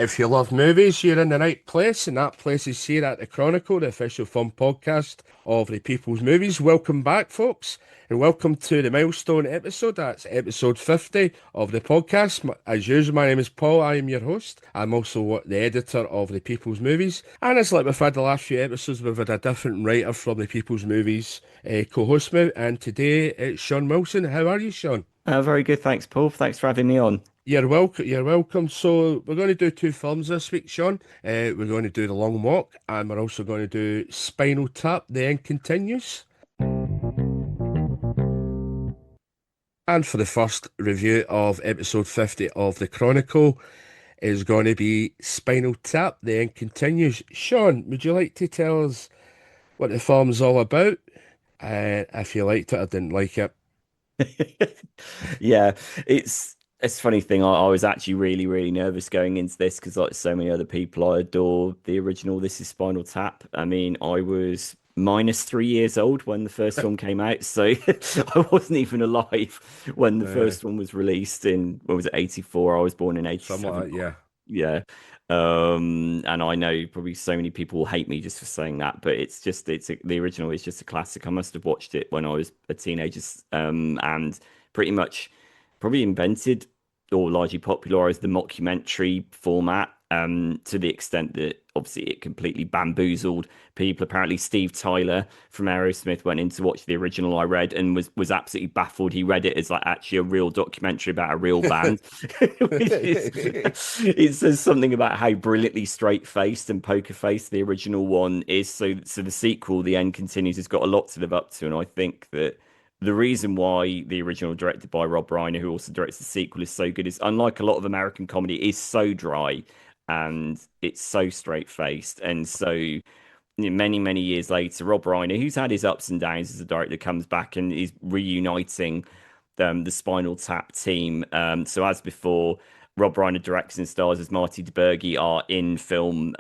If you love movies, you're in the right place, and that place is here at the Chronicle, the official film podcast of the People's Movies. Welcome back, folks, and welcome to the milestone episode. That's episode 50 of the podcast. As usual, my name is Paul. I am your host. I'm also the editor of the People's Movies. And it's like we've had the last few episodes, we've had a different writer from the People's Movies co-host me. And today it's Sean Wilson. How are you, Sean? Very good, thanks, Paul. Thanks for having me on. You're welcome. You're welcome. So we're going to do two films this week, Sean. We're going to do The Long Walk, and we're also going to do Spinal Tap: The End Continues. And for the first review of episode 50 of the Chronicle is going to be Spinal Tap: The End Continues. Sean, would you like to tell us what the film's all about? If you liked it or didn't like it. Yeah, it's a funny thing. I was actually really nervous going into this because, like so many other people, I adore the original. This is Spinal Tap. I mean, I was -3 years old when the first film came out, so I wasn't even alive when the Uh, first one was released in, what was it, 84? I was born in Something like 87. that, yeah. Yeah. And I know probably so many people will hate me just for saying that, but the original is just a classic. I must have watched it when I was a teenager, and pretty much probably invented or largely popularized the mockumentary format, to the extent that obviously it completely bamboozled people. Apparently, Steve Tyler from Aerosmith went in to watch the original I read and was absolutely baffled. He read it as like actually a real documentary about a real band. It says something about how brilliantly straight-faced and poker-faced the original one is. So the sequel, The End Continues, has got a lot to live up to, and I think that the reason why the original, directed by Rob Reiner, who also directs the sequel, is so good is, unlike a lot of American comedy, is so dry and it's so straight-faced. And so, many years later, Rob Reiner, who's had his ups and downs as a director, comes back and is reuniting the Spinal Tap team. So as before, Rob Reiner directs and stars as Marty DeBergi, are in film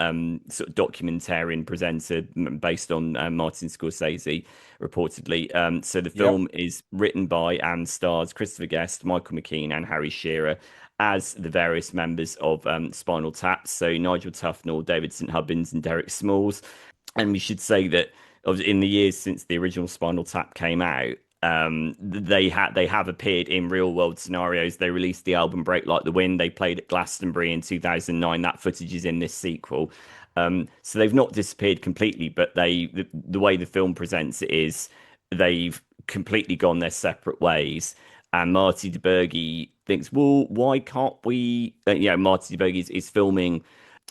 sort of documentarian presenter based on Martin Scorsese, reportedly. So the Yep. film is written by and stars Christopher Guest, Michael McKean, and Harry Shearer as the various members of Spinal Tap. So Nigel Tufnel, David St. Hubbins, and Derek Smalls. And we should say that in the years since the original Spinal Tap came out, they have appeared in real world scenarios. They released the album Break Like the Wind. They played at Glastonbury in 2009. That footage is in this sequel. So they've not disappeared completely, but the way the film presents it is they've completely gone their separate ways. And Marty DeBergi thinks, well, why can't we? Marty DeBergi is filming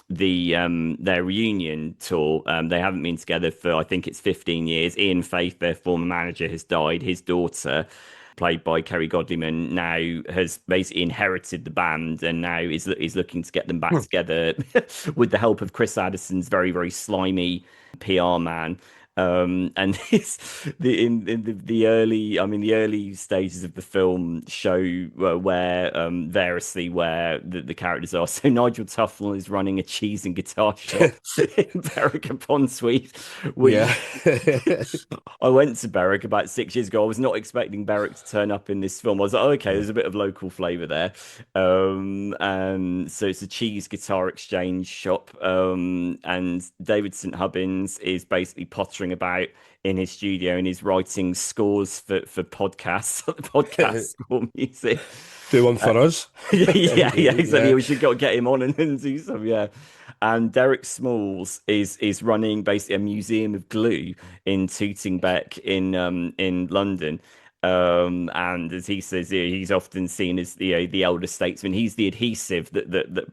their reunion tour. They haven't been together for, I think it's 15 years. Ian Faith, their former manager, has died. His daughter, played by Kerry Godliman, now has basically inherited the band and now is looking to get them back together with the help of Chris Addison's very slimy PR man. And in the early, I mean, the early stages of the film show where variously where the characters are. So Nigel Tufnel is running a cheese and guitar shop in Berwick upon Tweed. Yeah. We I went to Berwick about 6 years ago. I was not expecting Berwick to turn up in this film. I was like, oh, okay, there's a bit of local flavour there. And so it's a cheese guitar exchange shop. And David St. Hubbins is basically pottering about in his studio and he's writing scores for podcasts, podcast score music. Do one for us. Yeah, exactly. Yeah. We should go get him on and do some, yeah. And Derek Smalls is running basically a museum of glue in Tootingbeck in London. And as he says, he's often seen as the elder statesman. He's the adhesive that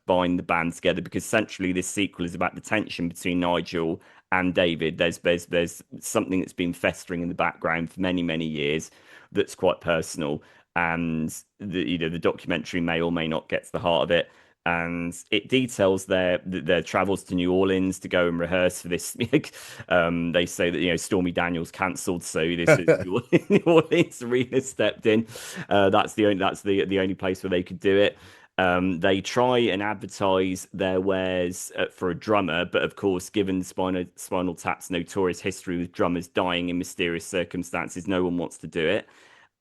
bind the band together, because centrally this sequel is about the tension between Nigel and David. There's something that's been festering in the background for many years that's quite personal, and the documentary may or may not get to the heart of it. And it details their travels to New Orleans to go and rehearse for this. They say that Stormy Daniels cancelled, so this is New Orleans arena stepped in. That's the only place where they could do it. They try and advertise their wares for a drummer, but of course, given Spinal Tap's notorious history with drummers dying in mysterious circumstances, no one wants to do it.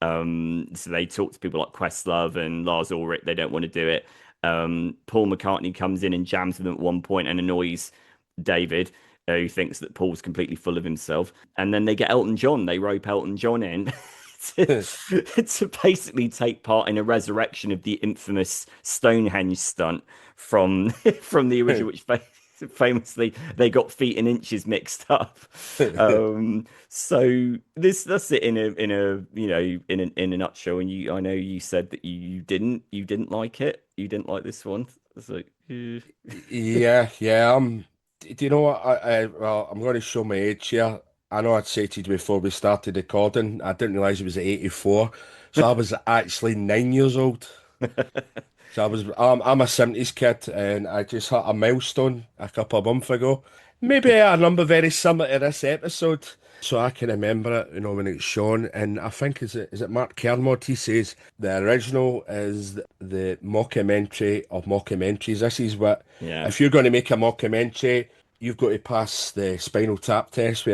So they talk to people like Questlove and Lars Ulrich. They don't want to do it. Paul McCartney comes in and jams them at one point and annoys David, who thinks that Paul's completely full of himself. And then they get Elton John. They rope Elton John in to, to basically take part in a resurrection of the infamous Stonehenge stunt from from the original, which famously they got feet and inches mixed up. So that's it in a nutshell. And I know you said that you didn't like it. You didn't like this one. So Yeah. Do you know what? Well, I'm going to show my age here. I know I'd said to you before we started recording. I didn't realize it was 84, so I was actually 9 years old. So I'm a 70s kid, and I just hit a milestone a couple of months ago. Maybe a number very similar to this episode. So I can remember it, when it's shown. And I think is it Mark Kermode? He says the original is the mockumentary of mockumentaries. This is what yeah. if you're going to make a mockumentary, you've got to pass the Spinal Tap test.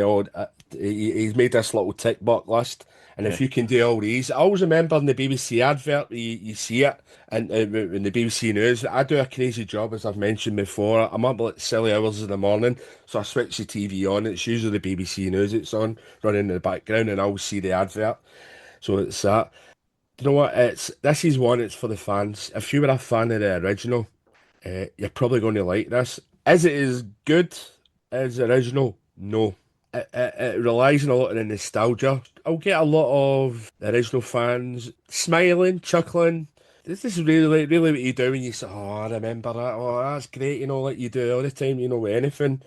He's made this little tick box list. And if you can do all these, I always remember in the BBC advert, you see it, and in the BBC News, I do a crazy job, as I've mentioned before. I'm up like silly hours in the morning, so I switch the TV on. It's usually the BBC News it's on, running in the background, and I'll see the advert. So it's that. You know what? This is one. It's for the fans. If you were a fan of the original, you're probably going to like this. Is it as good as the original? No. It relies on a lot of the nostalgia. I'll get a lot of the original fans smiling, chuckling. This is really what you do when you say, "Oh, I remember that. Oh, that's great." Like you do all the time. With anything.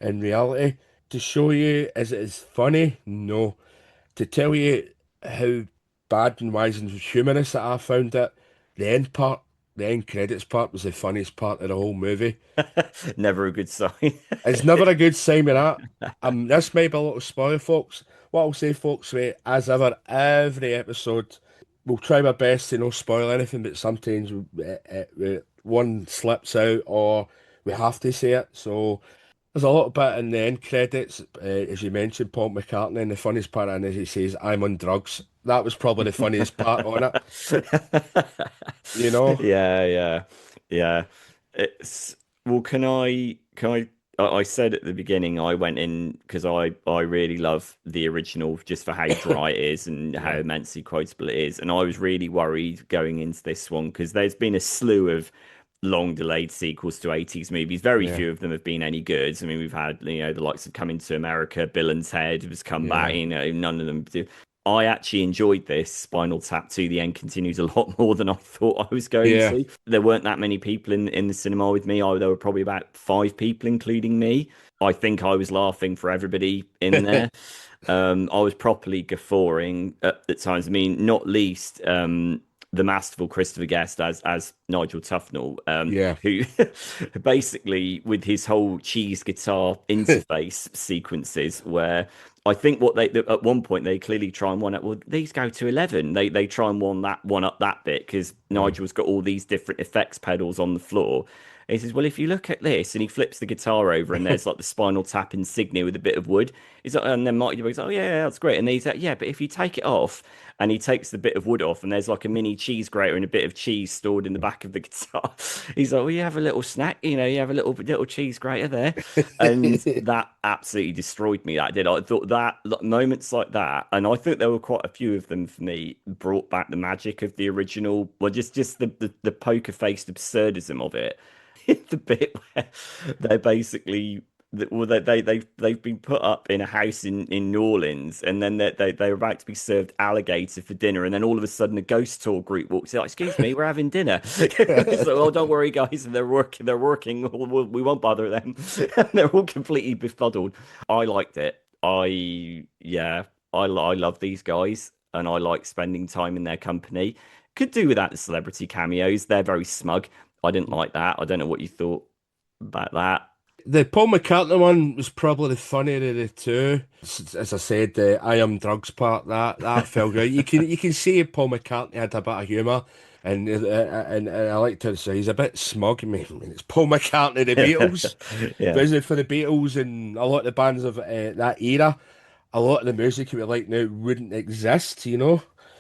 In reality, to show you is it as funny? No. To tell you how bad and wise and humorous that I found it, the end part, the end credits part was the funniest part of the whole movie. Never a good sign. It's never a good sign with that. This might be a little spoiler, folks. What I'll say, folks, right, as ever, every episode, we'll try our best to not spoil anything, but sometimes one slips out or we have to say it. So there's a little bit in the end credits, as you mentioned, Paul McCartney, and the funniest part in it is he says, "I'm on drugs." That was probably the funniest part on it. You know? Yeah. It's well, I said at the beginning I went in because I really love the original just for how dry it is and how immensely quotable it is. And I was really worried going into this one because there's been a slew of long delayed sequels to 80s movies. Very Yeah, few of them have been any good. I mean, we've had, the likes of Coming to America, Bill and Ted has come back, yeah, none of them do. I actually enjoyed this Spinal Tap 2. The end continues a lot more than I thought I was going yeah. to. There weren't that many people in the cinema with me. There were probably about 5 people, including me. I think I was laughing for everybody in there. I was properly guffawing at times. I mean, not least the masterful Christopher Guest as Nigel Tufnel, Yeah. who basically with his whole cheese guitar interface sequences, where I think what they at one point they clearly try and one up. Well, these go to 11. They try and one up that bit because Nigel's got all these different effects pedals on the floor. He says, "Well, if you look at this," and he flips the guitar over, and there's like the Spinal Tap insignia with a bit of wood. He's like, and then Marty goes, "Oh yeah, that's great." And he's like, "Yeah, but if you take it off," and he takes the bit of wood off, and there's like a mini cheese grater and a bit of cheese stored in the back of the guitar. He's like, "Well, you have a little snack, you have a little cheese grater there," and that absolutely destroyed me. That did. I thought that moments like that, and I think there were quite a few of them for me, brought back the magic of the original. Well, just the poker faced absurdism of it. The bit where they're basically well they've been put up in a house in New Orleans, and then they're about to be served alligator for dinner, and then all of a sudden a ghost tour group walks in like, "Excuse me, we're having dinner." So, "Oh, don't worry guys, they're working, we won't bother them." And they're all completely befuddled. I liked it. I love these guys, and I like spending time in their company. Could do without the celebrity cameos. They're very smug. I didn't like that. I don't know what you thought about that. The Paul McCartney one was probably the funnier of the two. As I said, the "I am drugs" part that felt good. You can see Paul McCartney had a bit of humour, and I like to say he's a bit smug. I mean, it's Paul McCartney, the Beatles. Yeah. Visited for the Beatles and a lot of the bands of that era. A lot of the music we like now wouldn't exist.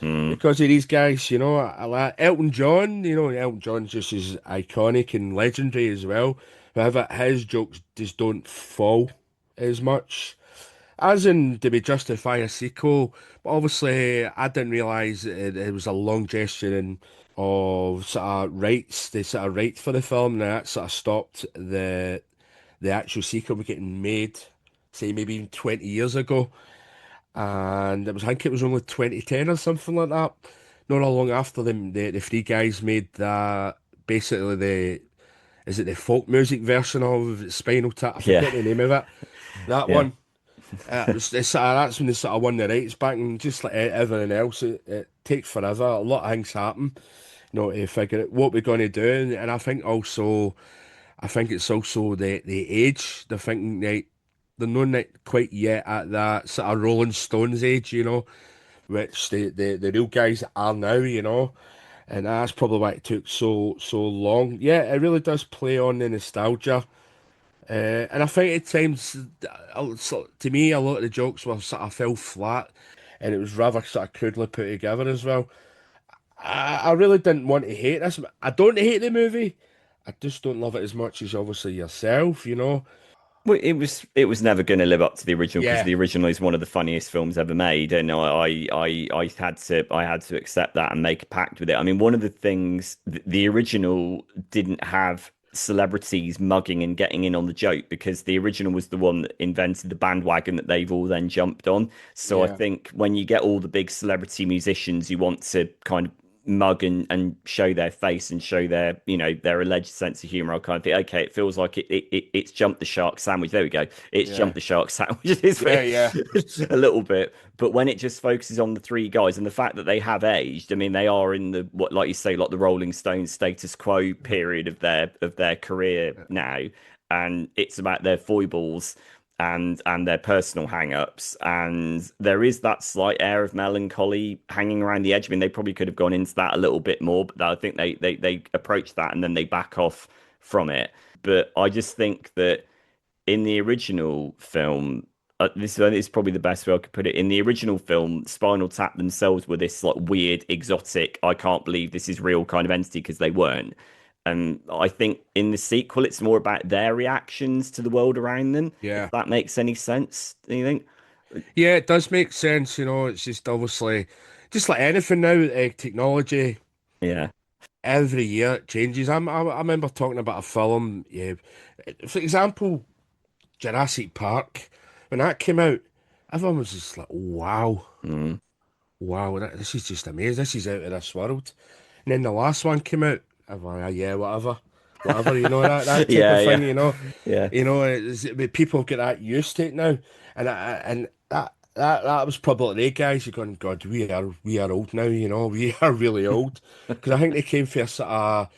Mm. because of these guys. I like Elton John. Elton John's just as iconic and legendary as well. However, his jokes just don't fall as much. As in, do we justify a sequel? But obviously, I didn't realise it was a long gesture of sort of rights, the sort of rights for the film, and that sort of stopped the actual sequel was getting made, say maybe even 20 years ago. And I think it was only 2010 or something like that. Not long after the three guys made that, basically is it the folk music version of Spinal Tap? I Yeah, forget the name of it. That yeah. one. That's when they sort of won the rights back, and just like everything else, it takes forever. A lot of things happen, to figure out what we're going to do. And I think it's also the age. They're thinking they're not quite yet at that sort of Rolling Stones age, which the real guys are now, and that's probably why it took so long. Yeah, it really does play on the nostalgia. And I think at times, to me, a lot of the jokes were sort of fell flat, and it was rather sort of crudely put together as well. I really didn't want to hate this. I don't hate the movie. I just don't love it as much as obviously yourself. Well, it was never going to live up to the original because Yeah, the original is one of the funniest films ever made, and I had to accept that and make a pact with it. I mean, one of the things the original didn't have celebrities mugging and getting in on the joke because the original was the one that invented the bandwagon that they've all then jumped on. So I yeah, think when you get all the big celebrity musicians, you want to kind of mug and show their face and show their alleged sense of humor. I kind of think, okay, it feels like it's jumped the shark sandwich. There we go. It's yeah, jumped the shark sandwich. It's yeah, yeah, a little bit, but when it just focuses on the three guys and the fact that they have aged, I mean, they are in the what, like you say, like the Rolling Stones status quo period of their career now, and it's about their foibles and their personal hang-ups, and there is that slight air of melancholy hanging around the edge. I mean, they probably could have gone into that a little bit more, but I think they approach that and then they back off from it. But I just think that in the original film, this is probably the best way I could put it. In the original film, Spinal Tap themselves were this like weird, exotic, I can't believe this is real kind of entity because they weren't. And I think in the sequel, it's more about their reactions to the world around them, if yeah. that makes any sense. Do you think? Yeah, it does make sense. It's just obviously, just like anything now, technology Yeah. every year it changes. I remember talking about a film, yeah, for example, Jurassic Park. When that came out, everyone was just like, wow, Mm. wow, this is just amazing. This is out of this world. And then the last one came out. Everyone, yeah, whatever, whatever. That type Yeah, of thing. yeah, yeah. People get that used to it now, and that was probably the guys who going, God, we are old now. We are really old because I think they came for a sort of.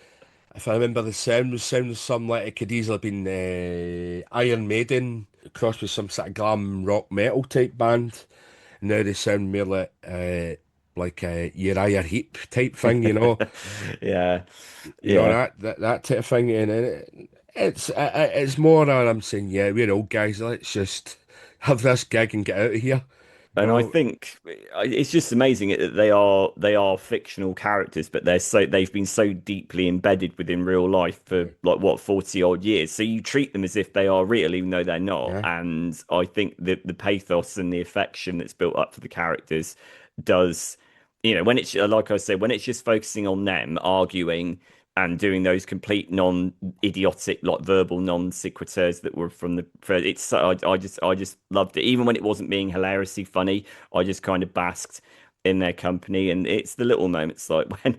If I remember, the sound was sounding something like it could easily have been Iron Maiden crossed with some sort of glam rock metal type band. Now they sound more like a Uriah Heep type thing. Yeah, You know yeah. that type of thing, and it's more that I'm saying, yeah, we're old guys. Let's just have this gig and get out of here. And I No, think it's just amazing that they are fictional characters, but they've been so deeply embedded within real life for like what 40 odd years. So you treat them as if they are real, even though they're not. yeah, And I think the pathos and the affection that's built up for the characters does, when it's like I said, when it's just focusing on them arguing and doing those complete non-idiotic, like verbal non sequiturs that were from the. It's I just loved it, even when it wasn't being hilariously funny. I just kind of basked in their company, and it's the little moments like when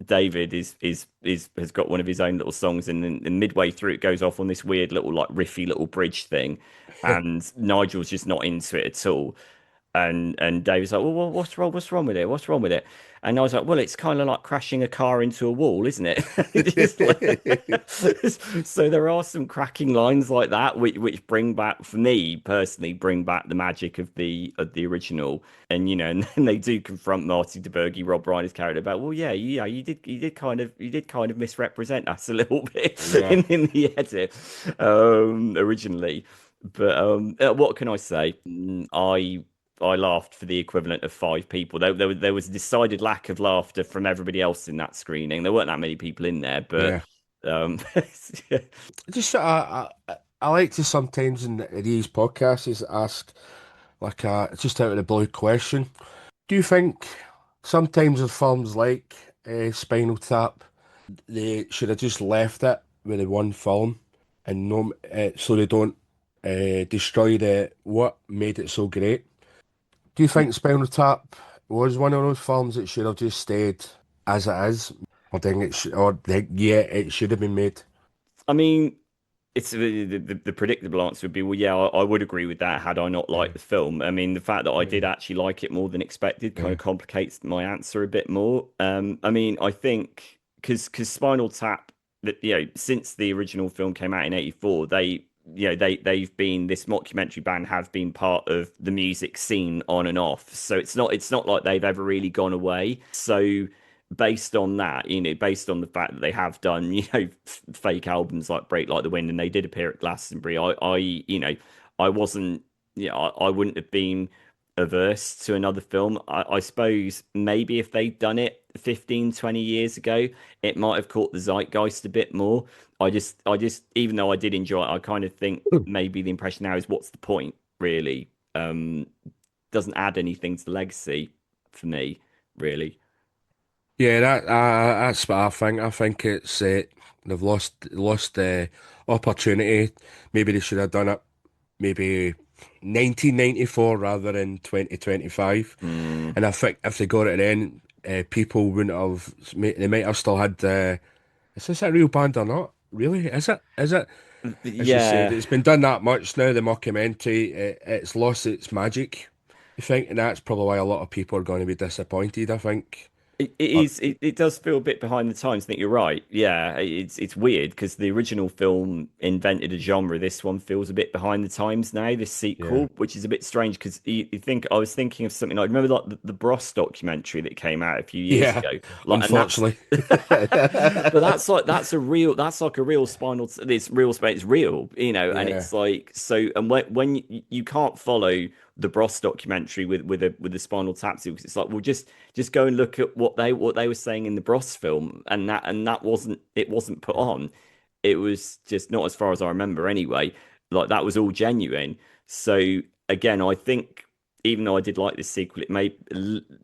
David is has got one of his own little songs, and then midway through it goes off on this weird little like riffy little bridge thing, and Nigel's just not into it at all. And David's like, well, what's wrong? What's wrong with it? What's wrong with it? And I was like, well, it's kind of like crashing a car into a wall, isn't it? So there are some cracking lines like that, which bring back, for me personally, bring back the magic of the original. And then they do confront Marty DeBerge, Rob Reiner's character, about, well, yeah, you did kind of misrepresent us a little bit yeah, in the edit originally. But what can I say? I I laughed for the equivalent of five people. There was a decided lack of laughter from everybody else in that screening. There weren't that many people in there, but Yeah. um, Just I like to sometimes in these podcasts is ask like a just out of the blue question. Do you think sometimes with films like Spinal Tap, they should have just left it with the one film and no, so they don't destroy what made it so great? Do you think Spinal Tap was one of those films that should have just stayed as it is, or think yeah, it should have been made? I mean, it's the predictable answer would be, well, yeah, I would agree with that had I not Yeah, liked the film. I mean, the fact that I yeah, did actually like it more than expected kind yeah. of complicates my answer a bit more. I mean, I think because Spinal Tap, that since the original film came out in '84, they've been this mockumentary band have been part of the music scene on and off. So it's not like they've ever really gone away. So based on that, based on the fact that they have done, fake albums like Break Like the Wind, and they did appear at Glastonbury, I wasn't, I wouldn't have been averse to another film. I suppose maybe if they'd done it 15, 20 years ago, it might have caught the zeitgeist a bit more. Even though I did enjoy it, I kind of think maybe the impression now is what's the point, really? Doesn't add anything to the legacy for me, really. Yeah, that's what I think. I think it's they've lost the opportunity. Maybe they should have done it maybe 1994 rather than 2025. Mm, And I think if they got it then, people wouldn't have. They might have still had. Is this a real band or not? Really? Is it? Is it? As you said, yeah. it's been done that much now. The mockumentary, it's lost its magic. You think, and that's probably why a lot of people are going to be disappointed. I think. It But is. It does feel a bit behind the times. I think you're right. Yeah, it's weird because the original film invented a genre. This one feels a bit behind the times now. This yeah, sequel, which is a bit strange because you think I was thinking of something like remember like the Bros documentary that came out a few years yeah. ago. Like, and that's Unfortunately, but that's like a real spinal. It's real. It's real. And yeah. it's like so. And when you can't follow the Bros documentary with the Spinal Tap because it's like well just go and look at what they were saying in the Bros film, and that wasn't put on. It was just not as far as I remember anyway. Like that was all genuine. So again, I think even though I did like this sequel, it made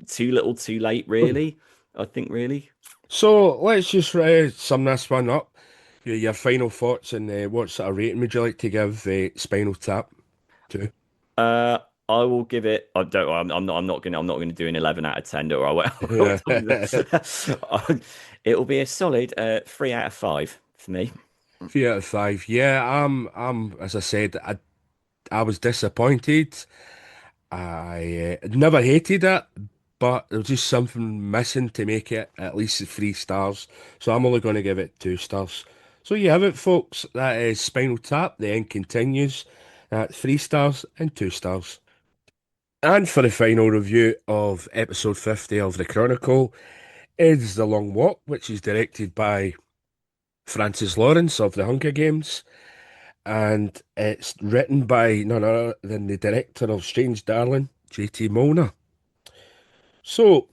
too little, too late. Really, I think really. So let's just sum this one up. Your final thoughts and what sort of rating would you like to give Spinal Tap to? Uh, I will give it. I don't. I'm not gonna do an 11 out of 10. Or I will. Yeah. It'll be a solid 3 out of 5 for me. 3 out of 5. Yeah, as I said, I was disappointed. I never hated it, but there was just something missing to make it at least 3 stars. So I'm only going to give it 2 stars. So you have it, folks. That is Spinal Tap. The end continues at 3 stars and 2 stars. And for the final review of episode 50 of the Chronicle is The Long Walk, which is directed by Francis Lawrence of The Hunger Games. And it's written by none other than the director of Strange Darling, J.T. Molnar. So,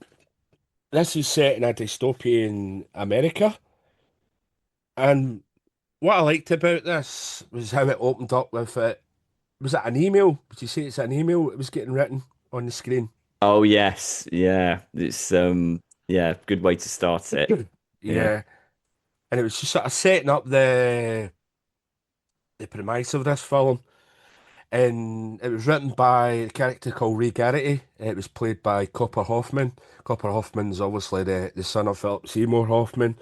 this is set in a dystopian America. And what I liked about this was how it opened up with it. Was it an email? Would you say it's an email that was getting written on the screen? Oh yes, yeah. It's yeah, good way to start it. Yeah. Yeah. And it was just sort of setting up the premise of this film. And it was written by a character called Ray Garrity. It was played by Copper Hoffman. Copper Hoffman's obviously the son of Philip Seymour Hoffman.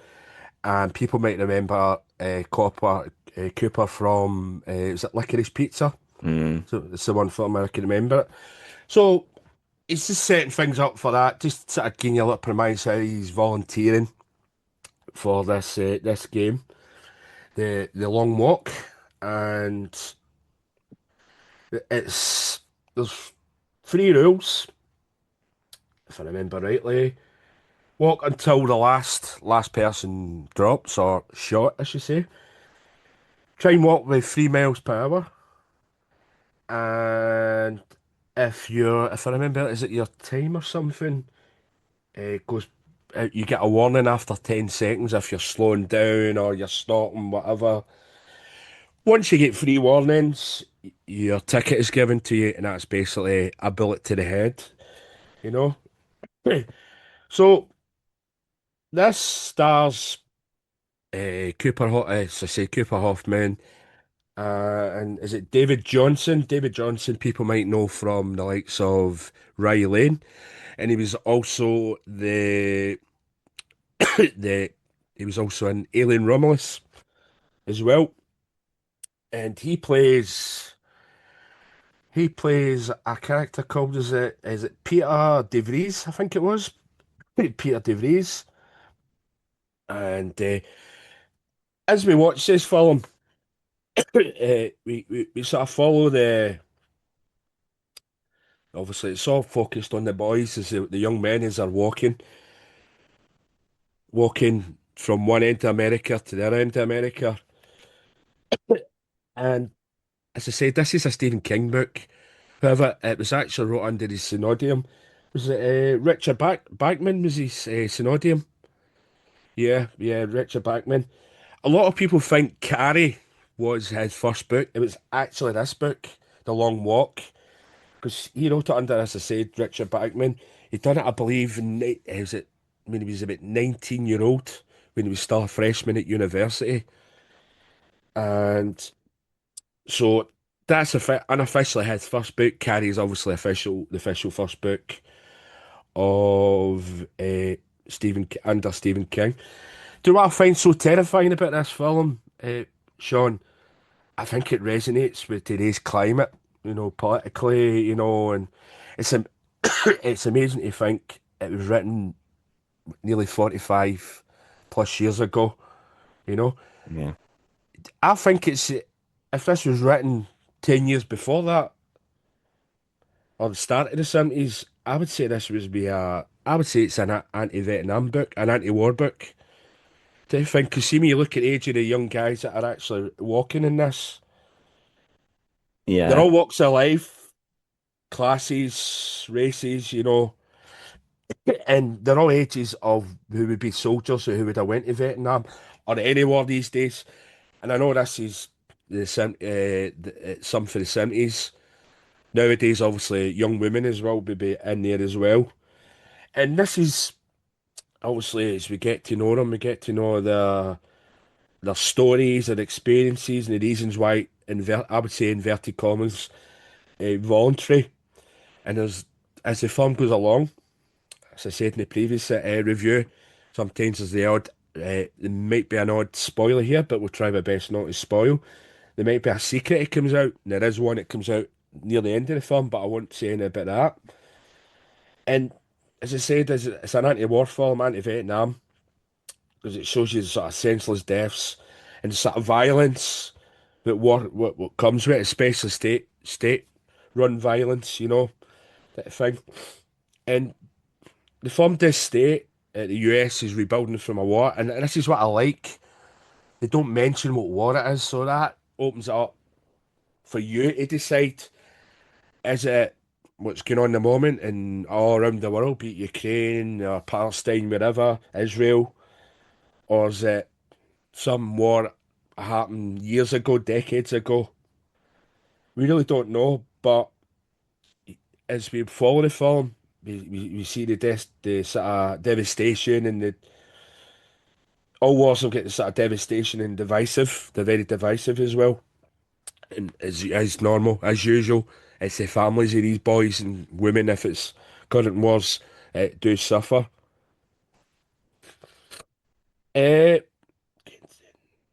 And people might remember Cooper from, was it Licorice Pizza? Mm. So it's the one film I can remember it. So it's just setting things up for that, just sort of giving you a little premise how he's volunteering for this game, the Long Walk. And it's there's 3 rules, if I remember rightly. Walk until the last person drops or shot, I should say. Try and walk with 3 miles per hour. And if I remember, is it your time or something? Goes, you get a warning after 10 seconds if you're slowing down or you're stopping, whatever. Once you get three warnings, your ticket is given to you, and that's basically a bullet to the head, you know? So this stars so I say Cooper Hoffman, and is it David Jonsson? David Jonsson, people might know from the likes of Rye Lane, and he was also the he was also in Alien Romulus as well, and he plays a character called is it Peter DeVries? I think it was Peter DeVries, and as we watch this film, we sort of follow obviously it's all focused on the boys as the young men as they're walking from one end of America to the other end of America, and as I said, this is a Stephen King book. However, it was actually wrote under his synodium. Was it Richard Bachman was his synodium? Yeah, yeah, Richard Bachman. A lot of people think Carrie was his first book. It was actually this book, The Long Walk, because he wrote it under, as I said, Richard Bachman. He done it, I believe, was it when he was about 19-year old, when he was still a freshman at university, and so that's unofficially his first book. Carrie is obviously the official first book of under Stephen King. Do you know what I find so terrifying about this film, Sean? I think it resonates with today's climate, politically, and it's am- it's amazing to think it was written nearly 45 plus years ago, you know. Yeah. I think if this was written 10 years before that, or the start of the 70s, I would say I would say it's an anti-Vietnam book, an anti-war book. Do you think? Because see me, you look at the age of the young guys that are actually walking in this. They're Yeah. all walks of life, classes, races, and they're all ages of who would be soldiers or who would have went to Vietnam or any war these days. And I know this is some for the 70s. Nowadays, obviously, young women as well would be in there as well. And this is obviously as we get to know them, we get to know their stories and experiences and the reasons why, I would say inverted commas, voluntary. And as the film goes along, as I said in the previous review, sometimes there's there might be an odd spoiler here, but we'll try our best not to spoil. There might be a secret that comes out, and there is one that comes out near the end of the film, but I won't say anything about that. And as I said, it's an anti-war film, anti-Vietnam, because it shows you the sort of senseless deaths and the sort of violence that what comes with it, especially state-run violence, that thing. And the film does state that the US is rebuilding from a war, and this is what I like. They don't mention what war it is, so that opens it up for you to decide, is it what's going on in the moment and all around the world, be it Ukraine or Palestine, wherever, Israel, or is it some war happened years ago, decades ago? We really don't know, but as we follow the film, we see the sort of devastation and all wars will get the sort of devastation and divisive. They're very divisive as well. And as normal, as usual, it's the families of these boys and women, if it's current wars, do suffer. Uh,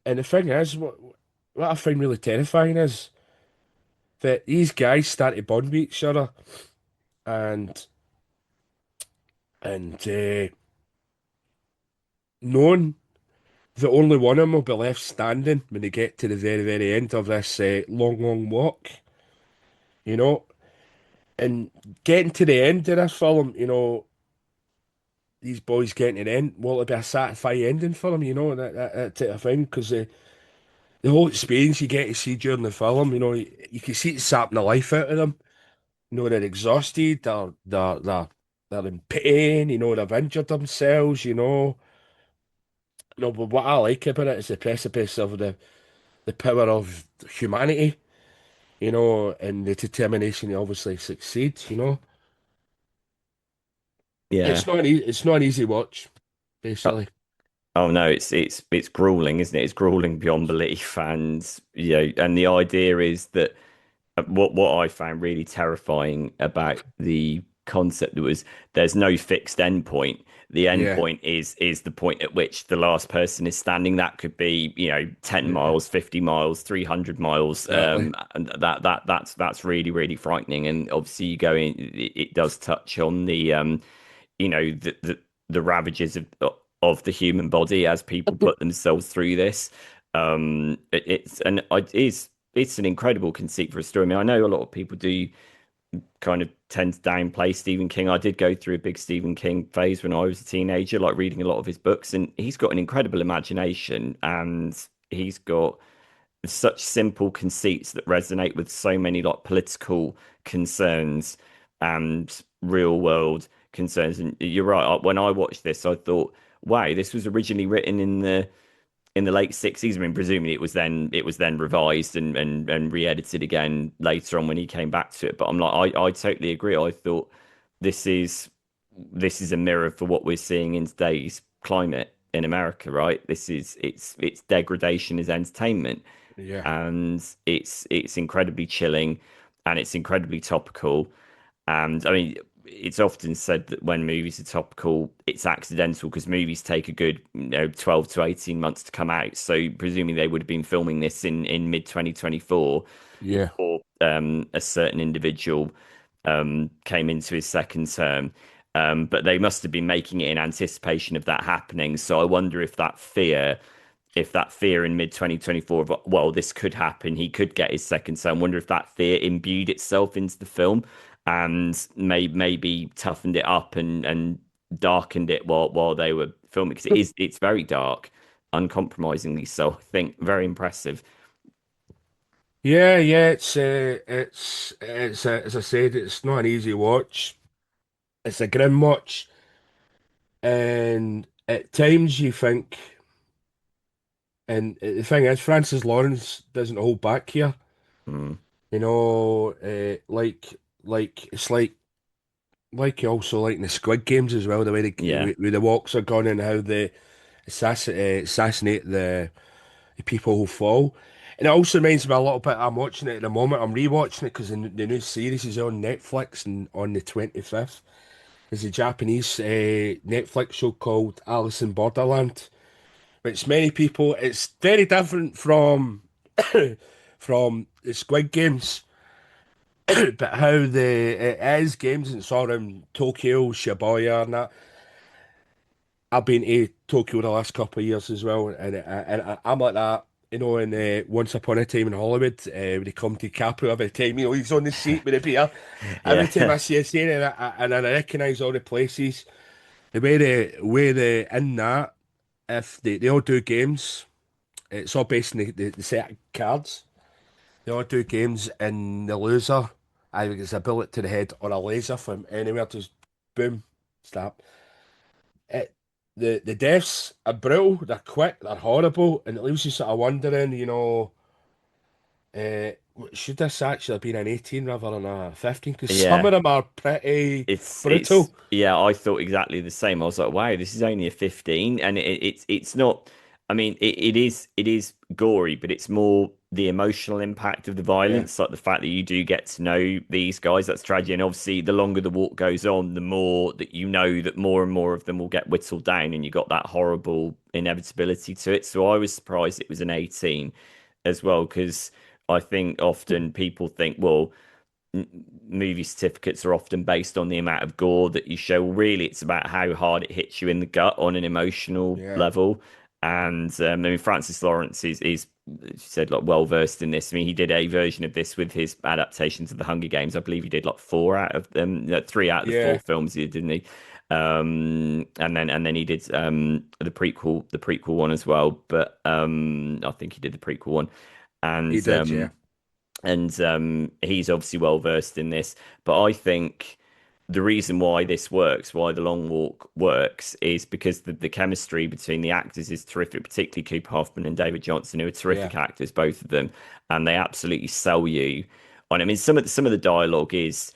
and the thing is, what I find really terrifying is that these guys start to bond with each other, and and knowing that only one of them will be left standing when they get to the very, very end of this long, long walk, you know, and getting to the end of this film, these boys getting to the end, will it be a satisfying ending for them, that type of thing, because the whole experience you get to see during the film, you can see it sapping the life out of them. they're exhausted, they're in pain, they've injured themselves, No, but what I like about it is the precipice of the power of humanity, and the determination to obviously succeed. Yeah. It's not an easy watch, Uh, basically. Oh no, it's grueling, isn't it? It's grueling beyond belief, and and the idea is that what I found really terrifying about the concept was there's no fixed end point. The end Yeah, point is the point at which the last person is standing. That could be, 10 yeah, miles, 50 miles, 300 miles. exactly. And that's really, really frightening. And obviously you go in, it does touch on the ravages of the human body as people put themselves through this. It's an incredible conceit for a story. I mean, I know a lot of people do kind of tend to downplay Stephen King. I did go through a big Stephen King phase when I was a teenager, like reading a lot of his books, and he's got an incredible imagination, and he's got such simple conceits that resonate with so many like political concerns and real world concerns. And you're right. When I watched this, I thought, wow, this was originally written in the late 60s. I mean, presumably it was then revised and re-edited again later on when he came back to it. But I'm like, I totally agree. I thought this is this is a mirror for what we're seeing in today's climate in America, right? It's degradation as entertainment, Yeah, and it's incredibly chilling, and it's incredibly topical. And I mean, it's often said that when movies are topical, it's accidental because movies take a good 12 to 18 months to come out. So presumably they would have been filming this in mid 2024 yeah. before a certain individual came into his second term. But they must have been making it in anticipation of that happening. So I wonder if that fear in mid 2024 of, well, this could happen, he could get his second term. I wonder if that fear imbued itself into the film and maybe toughened it up and darkened it while they were filming, because it's very dark, uncompromisingly so. I think very impressive. Yeah, yeah, as I said, it's not an easy watch. It's a grim watch, and at times you think, and the thing is, Francis Lawrence doesn't hold back here. Mm, Like it's like also like in the Squid Games as well, the way yeah, the walks are gone and how they assassinate the people who fall. And it also reminds me a little bit. I'm watching it at the moment. I'm rewatching it because the new series is on Netflix and on the 25th. There's a Japanese Netflix show called Alice in Borderland, which many people. It's very different from from the Squid Games, but how it is games and it's all around Tokyo, Shibuya, and that. I've been to Tokyo the last couple of years as well, I'm like that. In Once Upon a Time in Hollywood, when they come to Capri every time, he's on the seat with a beer. Every time yeah, I see a scene, and I recognise all the places. Way they in that, if they all do games, it's all based on the set of cards. They all do games, and the loser either gets a bullet to the head or a laser from anywhere, just boom, stab. It, the deaths are brutal, they're quick, they're horrible, and it leaves you sort of wondering, uh, should this actually have been an 18 rather than a 15? Because some yeah. of them are pretty It's brutal. yeah, I thought exactly the same. I was like, wow, this is only a 15, and it's not. I mean, it is gory, but it's more the emotional impact of the Yeah, violence, like the fact that you do get to know these guys. That's tragedy, and obviously, the longer the walk goes on, the more that you know that more and more of them will get whittled down, and you got that horrible inevitability to it. So I was surprised it was an 18 as well, because I think often people think, well, movie certificates are often based on the amount of gore that you show. Well, really, it's about how hard it hits you in the gut on an emotional yeah, level. And I mean, Francis Lawrence is she said, like, well versed in this. I mean, he did a version of this with his adaptations of the Hunger Games. I believe he did like four out of them, no, three out of the four yeah. films he did, didn't he? And then he did the prequel one as well. But I think he did the prequel one, He and did, yeah. and he's obviously well versed in this. But I think the reason why this works, why the long walk works, is because the chemistry between the actors is terrific, particularly Cooper Hoffman and David Jonsson, who are Yeah, terrific actors, both of them, and they absolutely sell you on. I mean, some of the dialogue is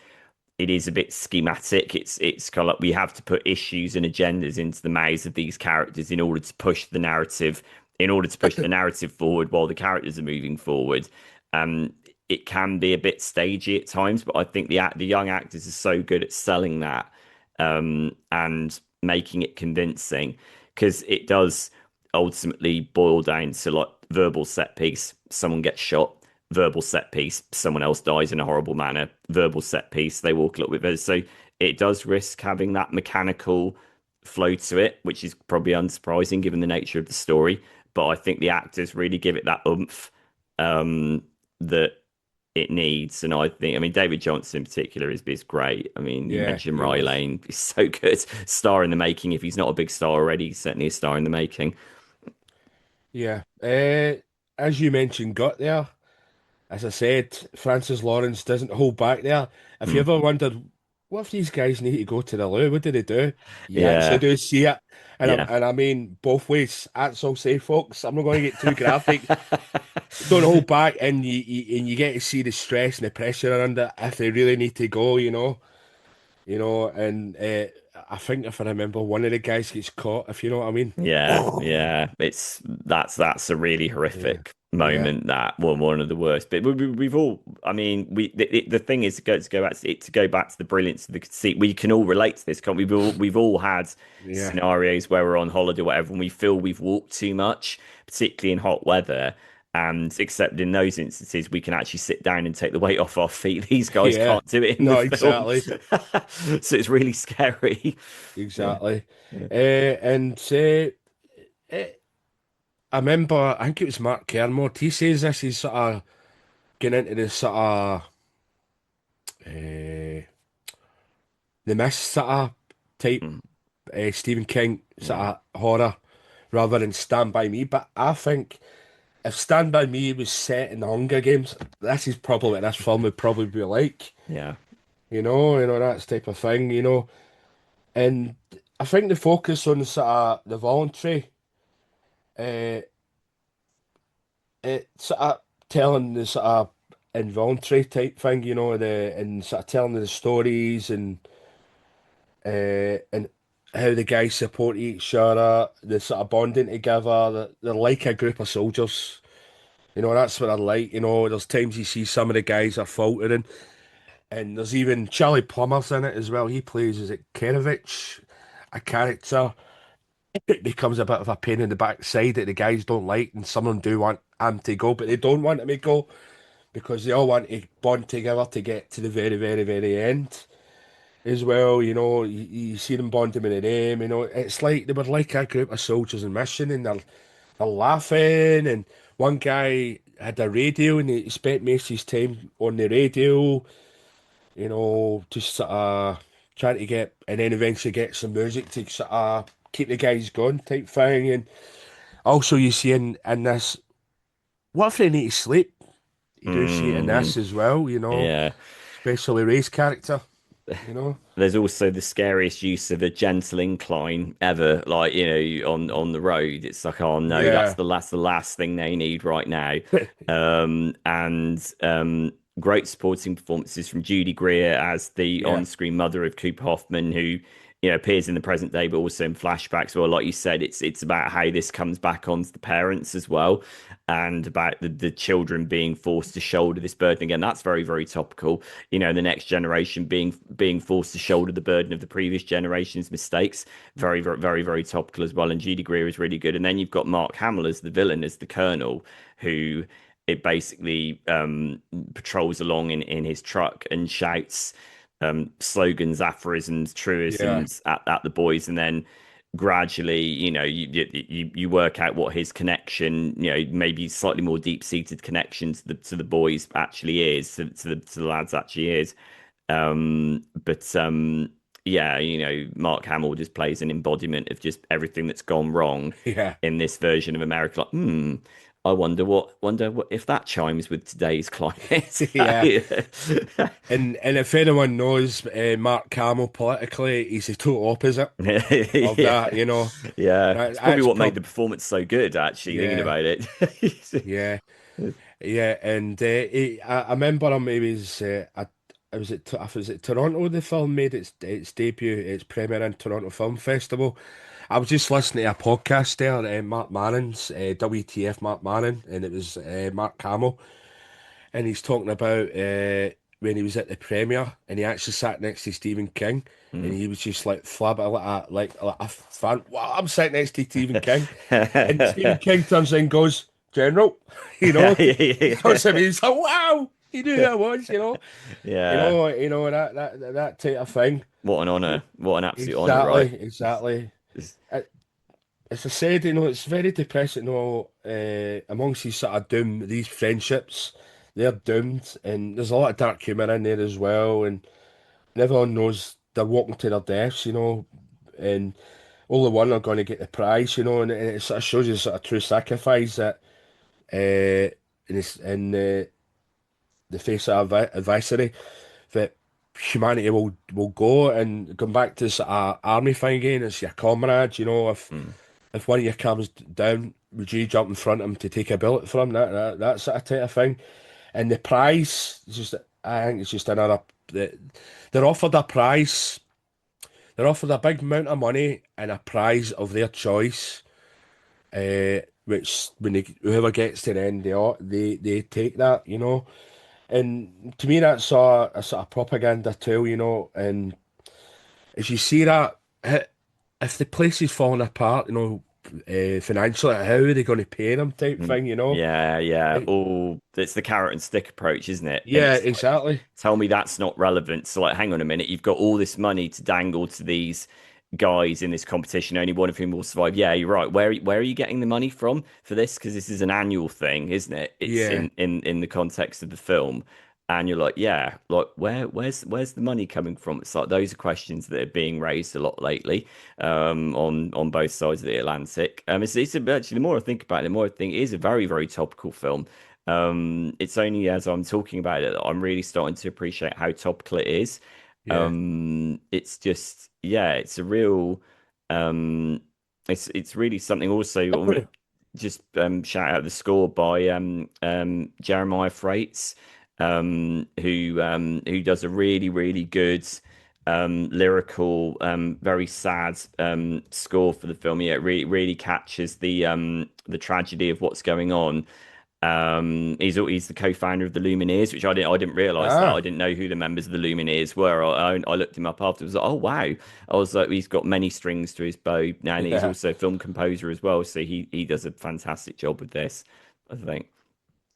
it is a bit schematic. It's kind of like we have to put issues and agendas into the mouths of these characters in order to push the narrative, in order to push the narrative forward while the characters are moving forward. It can be a bit stagey at times, but I think the young actors are so good at selling that and making it convincing because it does ultimately boil down to like verbal set piece, someone gets shot, verbal set piece, someone else dies in a horrible manner, verbal set piece, they walk a little bit better. So it does risk having that mechanical flow to it, which is probably unsurprising given the nature of the story. But I think the actors really give it that oomph that it needs. And I think, I mean, David Jonsson in particular is great. I mean, you yeah, mentioned he is. Lane, he's so good. Star in the making. If he's not a big star already, he's certainly a star in the making. Yeah. As you mentioned, got there. As I said, Francis Lawrence doesn't hold back there. If you Mm. ever wondered, what if these guys need to go to the loo? What do they do? You actually Yeah, do see it. yeah. And I mean both ways. That's all say, folks. I'm not going to get too graphic. Don't hold back, and you get to see the stress and the pressure they're under if they really need to go. And I think if I remember, one of the guys gets caught. If you know what I mean. Yeah, yeah, it's that's a really Yeah, horrific yeah, moment. That one of the worst. But we've all. I mean, the thing is to go back to it to go back to the brilliance of the conceit. We can all relate to this, can't we? We've all had yeah, scenarios where we're on holiday or whatever, and we feel we've walked too much, particularly in hot weather. And except in those instances, we can actually sit down and take the weight off our feet. These guys yeah. can't do it in the No, film, exactly. so it's really scary. Yeah. Exactly. Yeah. And I remember, I think it was Mark Kermode, he says this is sort of getting into the sort of uh, the mist sort of type Mm, Stephen King sort yeah. of horror rather than Stand By Me. But I think if Stand By Me was set in the Hunger Games, this is probably what this film would probably be like. Yeah. That type of thing. And I think the focus on sort of the voluntary. Uh, it's sort of telling the sort of involuntary type thing, and sort of telling the stories and how the guys support each other, the sort of bonding together. They're like a group of soldiers. That's what I like. There's times you see some of the guys are faltering, and there's even Charlie Plummer's in it as well. He plays, is it Kerovich, a character. It becomes a bit of a pain in the backside that the guys don't like, and some of them do want him to go, but they don't want him to go because they all want to bond together to get to the very, very, very end as well. You see them bonding with the name. It's like they were like a group of soldiers in mission, and they're laughing. And one guy had a radio, and he spent most of his time on the radio. Just sort of trying to get, and then eventually get some music to sort of keep the guys going, type thing. And also, you see in this, what if they need to sleep? You do see it in Mm, this as well, yeah. especially Ray's character, you know. There's also the scariest use of a gentle incline ever, like, on the road. It's like, oh no, Yeah, that's the last thing they need right now. And great supporting performances from Judy Greer as the yeah, on-screen mother of Cooper Hoffman, who appears in the present day, but also in flashbacks. Well, like you said, it's about how this comes back onto the parents as well, and about the children being forced to shoulder this burden again. That's very, very topical. The next generation being forced to shoulder the burden of the previous generation's mistakes. Very, very, very, very topical as well. And Judy Greer is really good. And then you've got Mark Hamill as the villain, as the colonel, who it basically patrols along in his truck and shouts slogans, aphorisms, yeah, truisms at the boys, and then gradually, you work out what his connection, maybe slightly more deep seated connection to the boys actually is, to the lads actually is. But yeah, Mark Hamill just plays an embodiment of just everything that's gone wrong yeah, in this version of America. Like, I wonder what if that chimes with today's climate. Yeah. And if anyone knows Mark Hamill politically, he's the total opposite of Yeah, that, you know. yeah. That, It's probably that's what made prob the performance so good, actually, thinking Yeah, about it. yeah, yeah. And I remember him. He was I was at was it Toronto. The film made its debut, its premiere in Toronto Film Festival. I was just listening to a podcast there, Mark Maron's WTF Mark Maron, and it was Mark Hamill, and he's talking about when he was at the premiere, and he actually sat next to Stephen King, and Mm. he was just like flabbing like a fan. Wow, I'm sitting next to Stephen King, and Stephen King turns in and goes, General, you know, he goes to me, he's like, wow, he knew who I was, Yeah. that type of thing. What an honor. What an absolute honor, right? Exactly, exactly. It's- As I said, it's very depressing, amongst these sort of these friendships, they're doomed, and there's a lot of dark humor in there as well, and everyone knows they're walking to their deaths, and only one are going to get the prize, and it sort of shows you sort of true sacrifice that in the face of advisory that humanity will go and come back to sort of army thing again. It's your comrades, mm. if one of you comes down, would you jump in front of him to take a bullet from him? That sort of type of thing. And the prize is just, I think it's just another. They're offered a prize. They're offered a big amount of money and a prize of their choice. Which whoever gets to the end, they take that, And to me, that's a sort of propaganda tool, And as you see that, if the place is falling apart, financially, how are they going to pay them type Mm. thing, Yeah, yeah. It- All it's the carrot and stick approach, isn't it? And yeah, it's like, exactly. tell me that's not relevant. So, like, hang on a minute, you've got all this money to dangle to these guys in this competition, only one of whom will survive. Yeah, you're right. Where are you getting the money from for this? Because this is an annual thing, isn't it? It's Yeah, in the context of the film. And you're like, yeah, like where's the money coming from? It's like those are questions that are being raised a lot lately, on both sides of the Atlantic. It's actually the more I think about it, the more I think it is a very, very topical film. It's only as I'm talking about it that I'm really starting to appreciate how topical it is. yeah. It's just, yeah, it's a real, um, it's really something. Also, I want to just shout out the score by Jeremiah Freites, who does a really, really good lyrical, very sad score for the film. Yeah, it really captures the tragedy of what's going on. He's the co-founder of the Lumineers, which I didn't realize that. I Ah, didn't know who the members of the Lumineers were. I looked him up afterwards. Oh wow! I was like, he's got many strings to his bow, and he's yeah. also a film composer as well. So he does a fantastic job with this, I think.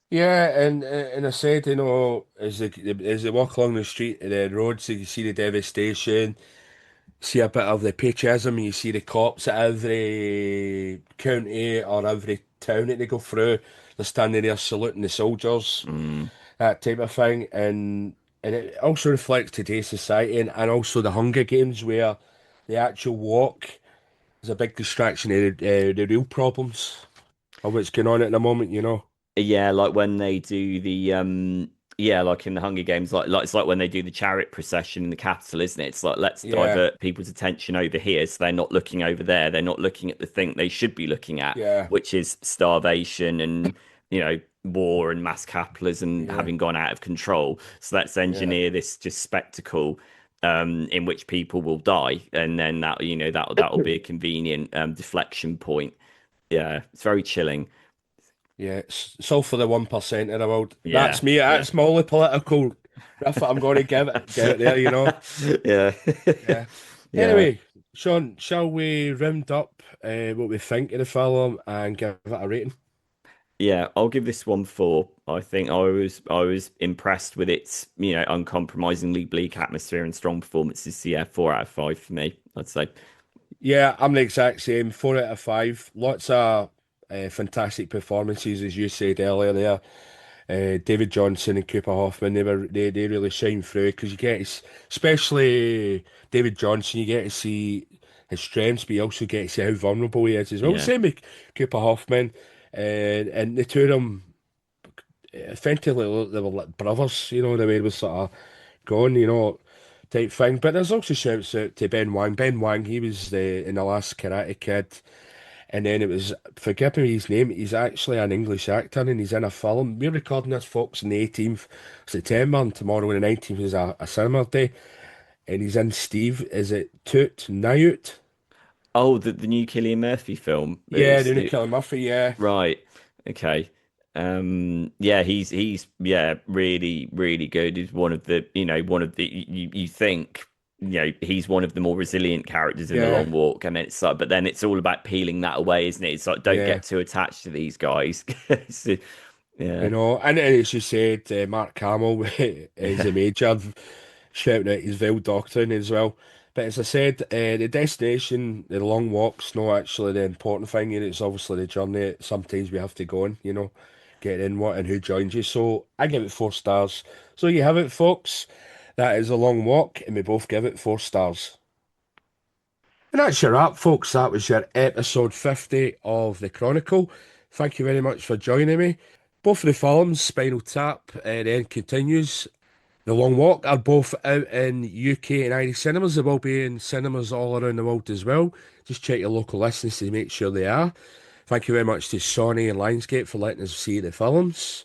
Yeah, and I said, as they walk along the street, the roads, you see the devastation, see a bit of the patriotism, you see the cops at every county or every town that they go through. They're standing there saluting the soldiers, Mm. that type of thing, and it also reflects today's society and also the Hunger Games where the actual walk is a big distraction of the real problems of what's going on at the moment. Yeah, like when they do the yeah, like in the Hunger Games, like it's like when they do the chariot procession in the capital, isn't it? It's like let's Yeah, divert people's attention over here so they're not looking over there. They're not looking at the thing they should be looking at, yeah, which is starvation and war and mass capitalism yeah, having gone out of control. So let's yeah, engineer this just spectacle in which people will die, and then that'll be a convenient deflection point. Yeah, it's very chilling. yeah. It's all for the 1% in the world. Yeah, That's me. yeah. That's my only political riff that I'm going to give it there. Yeah. Yeah. Yeah. Anyway, Sean, shall we round up what we think of the film and give it a rating? Yeah, I'll give this one four. I think I was impressed with its, uncompromisingly bleak atmosphere and strong performances. So yeah, 4 out of 5 for me, I'd say. Yeah, I'm the exact same. 4 out of 5. Lots of fantastic performances, as you said earlier there. David Jonsson and Cooper Hoffman, they really shine through because you get especially David Johnson, you get to see his strengths, but you also get to see how vulnerable he is as well. Yeah. Same with Cooper Hoffman. and the two of them effectively they were like brothers, you know, the way it was sort of gone, you know, type thing. But there's also shouts out to Ben Wang. Ben Wang, he was in the last Karate Kid. And then it was, forgive me his name, he's actually an English actor and he's in a film. We're recording this, folks, on the 18th of September, and tomorrow on the 19th is a cinema day. And he's in Steve, is it Toot Nayut? Oh, the new Cillian Murphy film. Yeah, the new Killer Murphy, yeah. Right. Okay. Yeah, he's really, really good. He's one of the, one of the you think, he's one of the more resilient characters in The Yeah, Long Walk. And it's like, but then it's all about peeling that away, isn't it? It's like, don't yeah. get too attached to these guys. You Yeah. know, and as you said, Mark Hamill is Yeah. a major shouting out his vile doctrine as well. But as I said, the destination, the long walk's not actually the important thing. It's obviously the journey that sometimes we have to go on, you know, get in what and who joins you. So I give it 4 stars. So you have it, folks. That is a long walk, and we both give it 4 stars. And that's your wrap, folks. That was your episode 50 of the Chronicle. Thank you very much for joining me. Both of the films, Spinal Tap then continues. The Long Walk are both out in UK and Irish cinemas. They will be in cinemas all around the world as well. Just check your local listings to make sure they are. Thank you very much to Sony and Lionsgate for letting us see the films.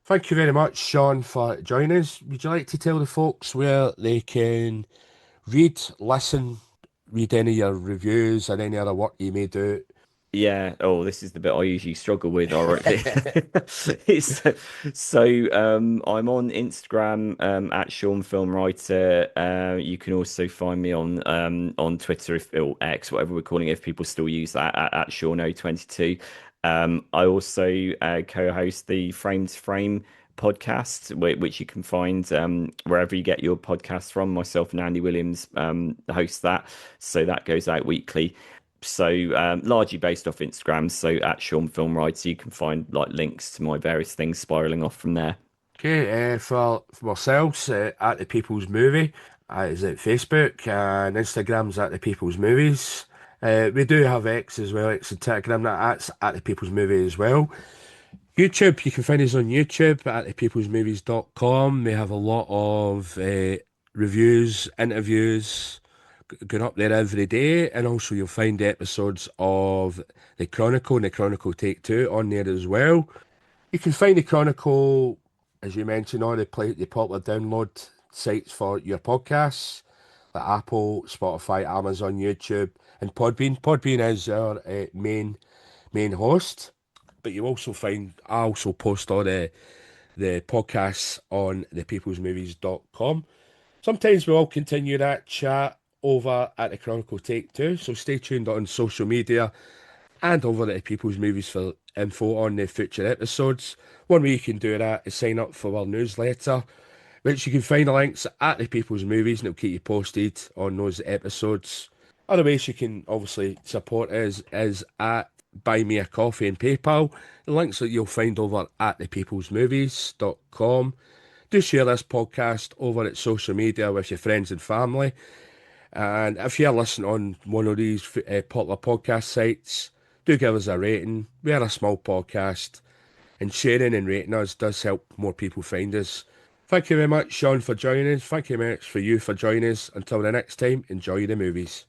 Thank you very much, Sean, for joining us. Would you like to tell the folks where they can read, listen, read any of your reviews and any other work you may do? Yeah. Oh, this is the bit I usually struggle with, ironically. It's, I'm on Instagram at Sean Film Writer. You can also find me on Twitter or X, whatever we're calling it, if people still use that at Sean022. I also co-host the Frame to Frame podcast, which you can find wherever you get your podcasts from. Myself and Andy Williams host that, so that goes out weekly. So largely based off Instagram. So at Sean Film Writer, you can find like links to my various things spiraling off from there. Okay, for ourselves, at the People's Movie, is it Facebook and Instagram's at the People's Movies. We do have X as well, X and Telegram, that's at the People's Movie as well. YouTube, you can find us on YouTube at thepeoplesmovies.com. We have a lot of reviews, interviews going up there every day, and also you'll find episodes of the Chronicle and the Chronicle Take Two on there as well. You can find the Chronicle, as you mentioned, on the popular download sites for your podcasts, like Apple, Spotify, Amazon, YouTube, and Podbean. Podbean is our main host, but you also find I also post all the podcasts on thepeoplesmovies.com. Sometimes we'll continue that chat over at the Chronicle Take Two, so stay tuned on social media and over at People's Movies for info on the future episodes. One way you can do that is sign up for our newsletter, which you can find the links at the People's Movies, and it'll keep you posted on those episodes. Other ways you can obviously support us is at Buy Me a Coffee and PayPal. The links that you'll find over at thepeoplesmovies.com. Do share this podcast over at social media with your friends and family. And if you're listening on one of these popular podcast sites, do give us a rating. We are a small podcast, and sharing and rating us does help more people find us. Thank you very much, Sean, for joining us. Thank you very much for you for joining us. Until the next time, enjoy the movies.